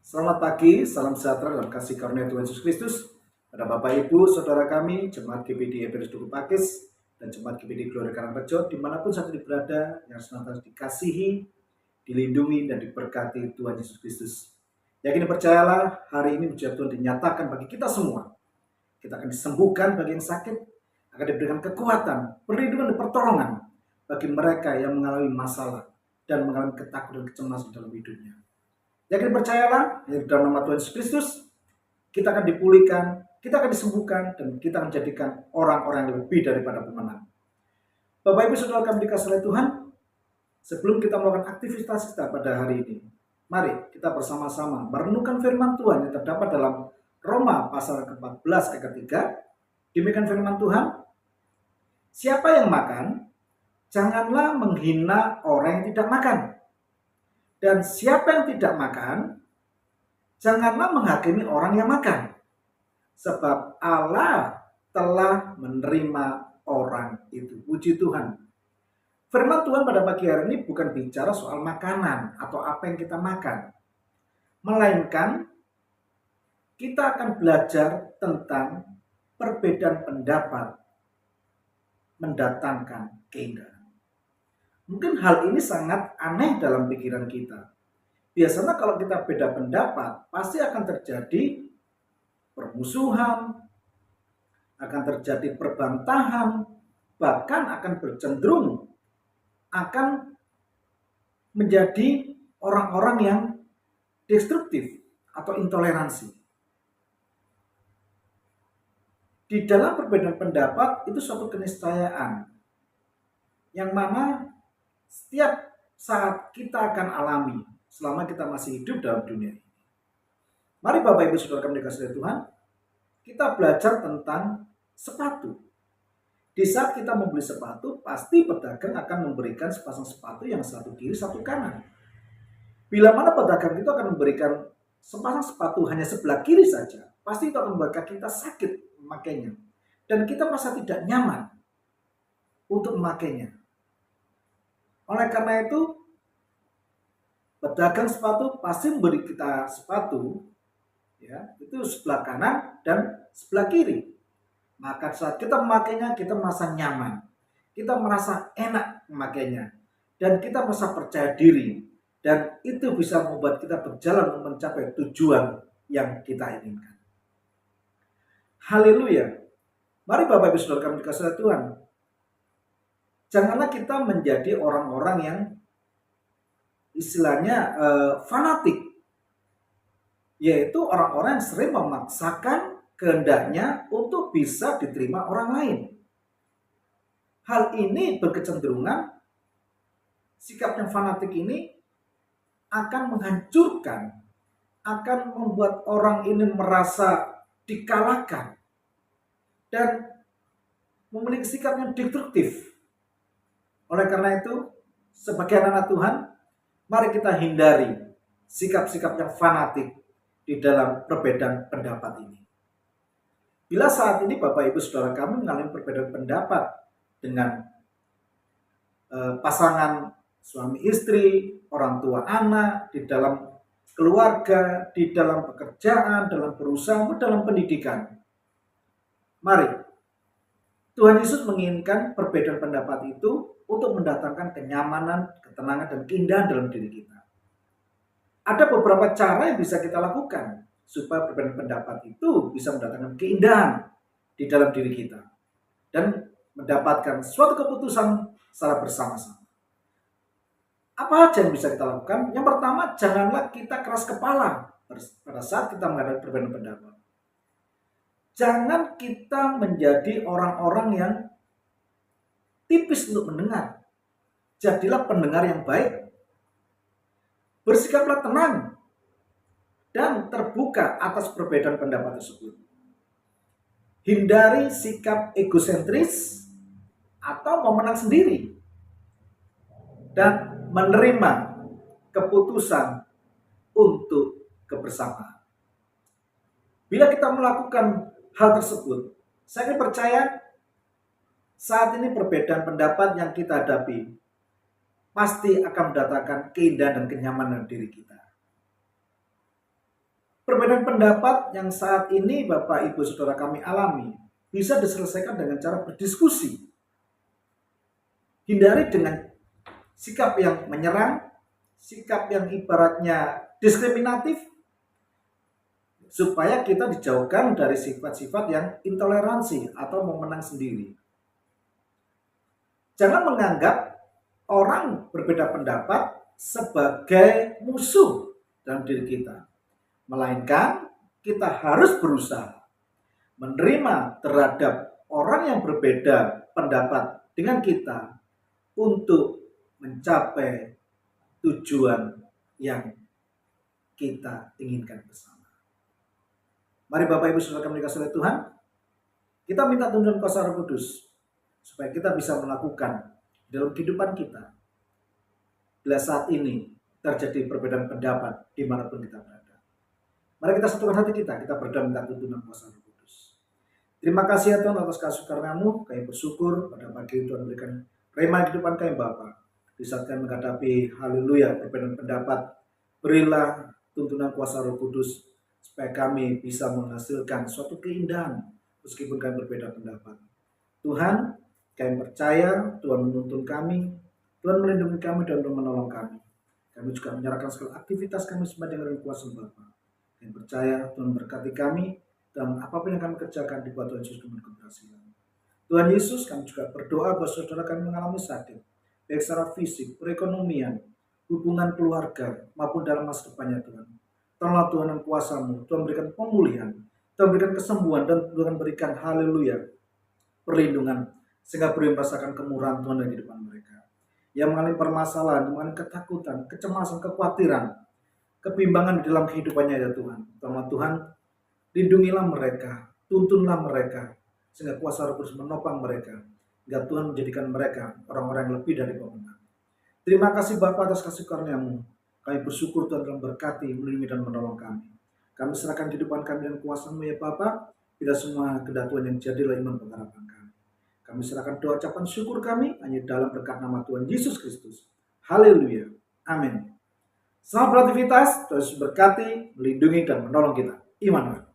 Selamat pagi, salam sejahtera dan kasih karunia Tuhan Yesus Kristus pada Bapak Ibu, Saudara kami, Jemaat GPD Eberes Duku Pakis, dan Jemaat GPD Gloria Karangrejo, dimanapun saat ini berada, yang senantiasa dikasihi, dilindungi, dan diberkati Tuhan Yesus Kristus. Yakin percayalah, hari ini ujian Tuhan dinyatakan bagi kita semua. Kita akan disembuhkan bagi yang sakit, akan diberikan kekuatan, perlindungan, dan pertolongan bagi mereka yang mengalami masalah dan mengalami ketakutan dan kecemasan dalam hidupnya. Yakin percayalah, di dalam nama Tuhan Yesus Kristus, kita akan dipulihkan, kita akan disembuhkan, dan kita akan jadikan orang-orang yang lebih daripada pemenang. Bapak Ibu Saudara kami dikasihi oleh Tuhan, sebelum kita melakukan aktivitas kita pada hari ini, mari kita bersama-sama merenungkan firman Tuhan yang terdapat dalam Roma pasal ke-14 ayat ke-3. Demikian firman Tuhan, siapa yang makan, janganlah menghina orang yang tidak makan. Dan siapa yang tidak makan, janganlah menghakimi orang yang makan. Sebab Allah telah menerima orang itu. Puji Tuhan. Firman Tuhan pada pagi hari ini bukan bicara soal makanan atau apa yang kita makan. Melainkan kita akan belajar tentang perbedaan pendapat mendatangkan keindahan. Mungkin hal ini sangat aneh dalam pikiran kita. Biasanya kalau kita beda pendapat, pasti akan terjadi permusuhan, akan terjadi perbantahan, bahkan akan bercenderung akan menjadi orang-orang yang destruktif atau intoleransi. Di dalam perbedaan pendapat itu suatu keniscayaan yang mana setiap saat kita akan alami selama kita masih hidup dalam dunia ini. Mari Bapak Ibu Saudara kami dikasihi Tuhan, kita belajar tentang sepatu. Di saat kita membeli sepatu, pasti pedagang akan memberikan sepasang sepatu yang satu kiri, satu kanan. Bila mana pedagang itu akan memberikan sepasang sepatu hanya sebelah kiri saja, pasti itu akan membuat kaki kita sakit memakainya. Dan kita merasa tidak nyaman untuk memakainya. Oleh karena itu, pedagang sepatu pasti memberi kita sepatu, ya, itu sebelah kanan dan sebelah kiri. Maka saat kita memakainya, kita merasa nyaman, kita merasa enak memakainya, dan kita merasa percaya diri, dan itu bisa membuat kita berjalan mencapai tujuan yang kita inginkan. Haleluya. Mari Bapak Ibu Saudara kami dikasihi Tuhan, janganlah kita menjadi orang-orang yang istilahnya fanatik, yaitu orang-orang yang sering memaksakan kehendaknya untuk bisa diterima orang lain. Hal ini berkecenderungan, sikap yang fanatik ini akan menghancurkan, akan membuat orang ini merasa dikalahkan dan memiliki sikap yang destruktif. Oleh karena itu, sebagai anak Tuhan, mari kita hindari sikap-sikap yang fanatik di dalam perbedaan pendapat ini. Bila saat ini Bapak Ibu Saudara kami mengalami perbedaan pendapat dengan pasangan suami istri, orang tua anak, di dalam keluarga, di dalam pekerjaan, dalam perusahaan, dalam pendidikan. Mari, Tuhan Yesus menginginkan perbedaan pendapat itu untuk mendatangkan kenyamanan, ketenangan, dan keindahan dalam diri kita. Ada beberapa cara yang bisa kita lakukan supaya perbedaan pendapat itu bisa mendatangkan keindahan di dalam diri kita dan mendapatkan suatu keputusan secara bersama-sama. Apa aja yang bisa kita lakukan? Yang pertama, janganlah kita keras kepala pada saat kita menghadapi perbedaan pendapat. Jangan kita menjadi orang-orang yang tipis untuk mendengar. Jadilah pendengar yang baik. Bersikaplah tenang dan terbuka atas perbedaan pendapat tersebut. Hindari sikap egosentris atau memenang sendiri. Dan menerima keputusan untuk kebersamaan. Bila kita melakukan hal tersebut, saya percaya saat ini perbedaan pendapat yang kita hadapi pasti akan mendatangkan keindahan dan kenyamanan diri kita. Perbedaan pendapat yang saat ini Bapak Ibu Saudara kami alami bisa diselesaikan dengan cara berdiskusi. Hindari dengan sikap yang menyerang, sikap yang ibaratnya diskriminatif, supaya kita dijauhkan dari sifat-sifat yang intoleransi atau mau menang sendiri. Jangan menganggap orang berbeda pendapat sebagai musuh dalam diri kita. Melainkan kita harus berusaha menerima terhadap orang yang berbeda pendapat dengan kita untuk mencapai tujuan yang kita inginkan bersama. Mari Bapak Ibu Saudara kami dikasihi oleh Tuhan, kita minta tuntunan kuasa Roh Kudus supaya kita bisa melakukan dalam kehidupan kita. Bila saat ini terjadi perbedaan pendapat dimanapun kita berada. Mari kita satukan hati kita berdoa minta tuntunan kuasa Roh Kudus. Terima kasih ya Tuhan atas kasih karunia-Mu. Kami bersyukur pada pagi Tuhan berikan rema kehidupan kami Bapa. Di saat kami menghadapi haleluya perbedaan pendapat, berilah tuntunan kuasa Roh Kudus supaya kami bisa menghasilkan suatu keindahan meskipun kami berbeda pendapat. Tuhan, kami percaya Tuhan menuntun kami, Tuhan melindungi kami dan menolong kami. Kami juga menyerahkan segala aktivitas kami sebagai dengan kuasa Bapa. Kami percaya Tuhan berkati kami dan apapun yang kami kerjakan di Tuhan Yesus dengan keberhasilan. Tuhan Yesus, kami juga berdoa buat saudara kami mengalami sakit, baik secara fisik, perekonomian, hubungan keluarga, maupun dalam masa depannya Tuhan. Tolonglah Tuhan dan kuasa-Mu, Tuhan berikan pemulihan, Tuhan berikan kesembuhan, dan Tuhan berikan haleluya, perlindungan, sehingga boleh merasakan kemurahan Tuhan dalam kehidupan mereka. Yang mengalami permasalahan, mengalami ketakutan, kecemasan, kekhawatiran, kebimbangan di dalam kehidupannya ya Tuhan. Tolonglah Tuhan, lindungilah mereka, tuntunlah mereka, sehingga kuasa Roh Kudus menopang mereka, hingga Tuhan menjadikan mereka orang-orang yang lebih dari pemenang. Terima kasih Bapa atas kasih karunia-Mu. Kami bersyukur Tuhan telah berkati, melindungi dan menolong kami. Kami serahkan kehidupan kami dan kuasa-Mu ya Bapa. Bila semua kehendak Tuhan yang jadilah iman pengharapan kami. Kami serahkan doa ucapan syukur kami hanya dalam berkat nama Tuhan Yesus Kristus. Haleluya. Amin. Selamat beraktivitas, Tuhan Yesus berkati, melindungi dan menolong kita. Immanuel.